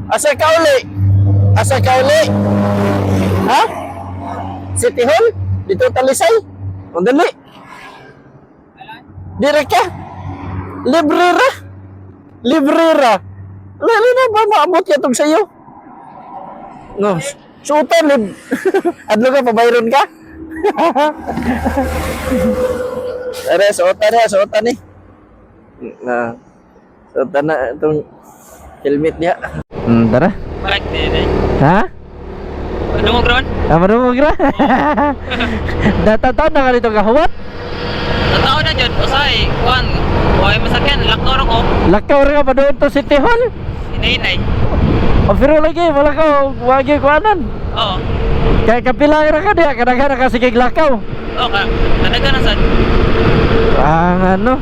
Asa ka uli? Asa ka uli? Ha? City Hall? Dito Talisay? O dali. Dire ka? Librera? Librera? Lalo na ba maabot ka itong sa'yo? No. Suotan, adlo ka, pabayron ka? Tara, suotan eh. Suotan na itong helmet niya. Tara. Balik din eh. Ha? Madungog ron? Madungog ra? Datataon na ka dito kahuwat? Natao na dyan. Usay, kuhan. Huwag masakyan. Lakaw rin ko. Lakaw rin ka pa doon to City Hall? Hinay-hinay. O pero lagi, wala ka, wagi kuhanan. Oo. Kaya kapilang ra ka diya, kadang-kadang ka sige lakaw. Oo ka. Nadaga na sad. Ang ano?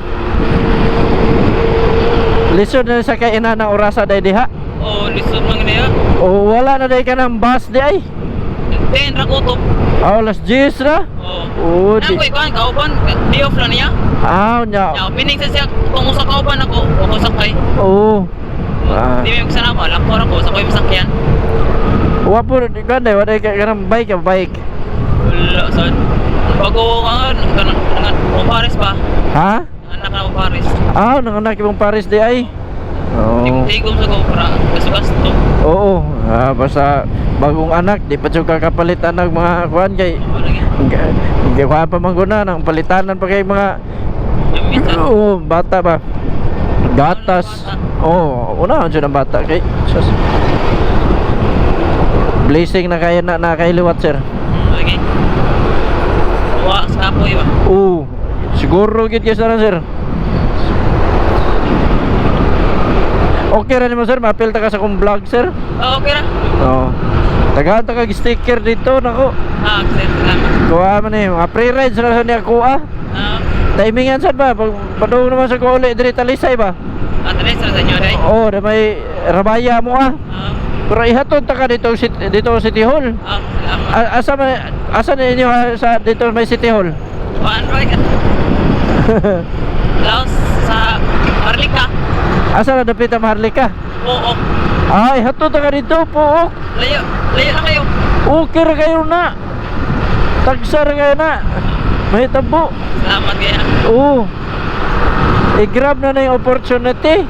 Lisod na sa kay ina na orasa day diha. Oo, lisod lang niya. O wala na day ka ng bus di ay. 10 rakutop. Alas 10 na? Oo. O di. Nang kuhan, kauban. Di off lang niya. Nya. Ya, pining sa siya. Kung usa kauban ako, ako sakay. Oo. Di may magsanama. Lakaw rin ko. Sa ko yung masakyan. Wapo, ganda, wala ka ng bike. Wala, sad. Bago nga, Paris pa. Ha? Anak na Paris. Nanganak yung Paris di ay. Oo. Tigom sa ko para gasto-gasto. Oo. Basta bagong anak, di pa siya kakapalitan ng mga kuhan kay hindi ko pa mangguna ng palitanan pa kay mga bata ba? Gatas. Una siya ng bata kay blessing na kaya na nakahiliwat sir. Okay. Wa sa kapoy ba? Siguro gid kay sana sir. Okay ra nimo sir, mapilta ka sa kong vlog sir. Okay ra. Oo. Tagahan ta kag sticker dito nako. Sir, salamat. Kuha man eh, mga pre-rides na niya kuha. Timingan sad ba? Padung naman sa ko uli diri Talisay ba? Address sa inyo dai. Da may rabaya mo Pero ihatod ta ka dito City Hall. Salamat. Asa na inyo sa dito may City Hall? Roy ka. Laos sa Harlika. Asa na dapit ang Harlika? Oo. Ay, hatod ta ka dito po. Layo na kayo. Okay ra kayo na. Tagsar kayo na. May tabo. Salamat kaya. I-grab na yung opportunity.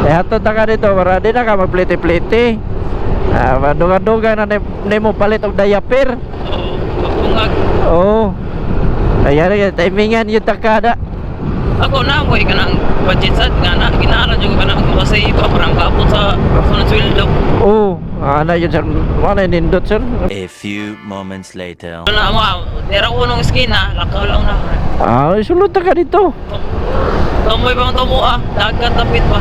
Hatod ta ka dito para di na ka magpliti-pliti. Maduga-duga na ni mo palit og diaper. Bungag. Ayan, timingan yung takada. Ako na mo kanang budget sad nga na ginaara jud kanang kasi pa parang kapot sa sunod sweldo. Ana yun sir. Ano nindot sir? A few moments later. Na mo, dera unong skin lakaw lang na. Sulod ta ka dito. Tumoy bang tumo dagat tapit pa.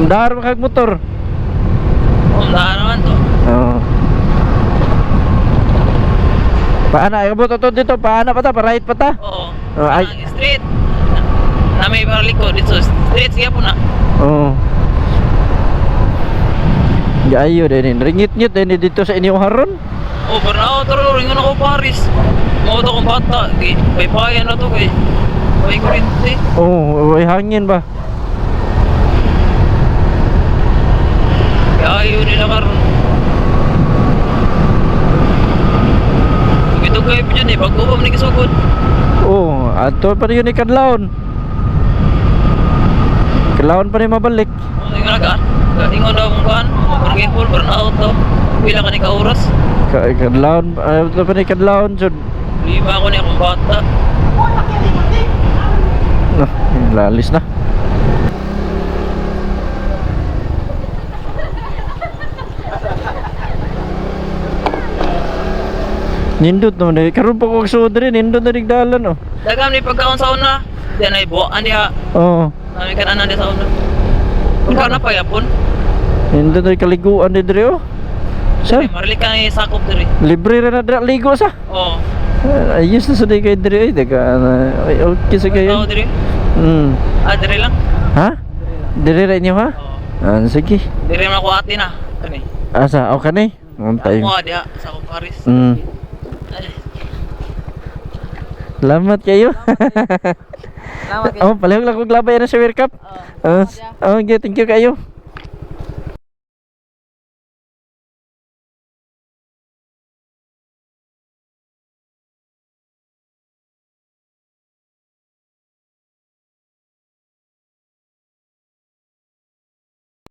Dar kag motor. Naman to. Paana, abot to dito, paana pa ta, pa-right pa ta. Street. Na may parliko dito. Street siya po na. Ayo din, ringit-ngit din dito sa inyong haron. Pero taro ringon ako Paris. Mo to kong bata, may bayan na to kay. May kurente. May hangin ba? Ayaw nila karon. Ito kayo pa dyan bago pa man ikisugod. Ato pa rin yun ikadlaon. Kadlaon pa rin mabalik. Ingon daw mong kuhan, parang full, burn out daw. Pila ka ni ka-oras? Kadlaon, ato pa rin kadlaon. Lima ako niya akong bata. Lalis na. Nindot no, karon pa ko suod rin, nindot na digdalan Dagam ni pagkaon sa una. Diyan ay buwan niya. Nami kanan di sa una. Kung na pa yapon. Nindot na kaliguan di diri Sir, marili ka ni sakop diri. Libre ra na ligo sa. Ayos na suday kay diri okay sa kayo. Diri. Diri lang. Ha? Diri ra inyo ha? Sige. Diri man ako ate na. Kani. Asa okay ni? Untay. Mo dia sa Paris. Salamat kayo. Salamat kayo. Palihog lang kong labay na sa World Cup. Okay, thank you kayo.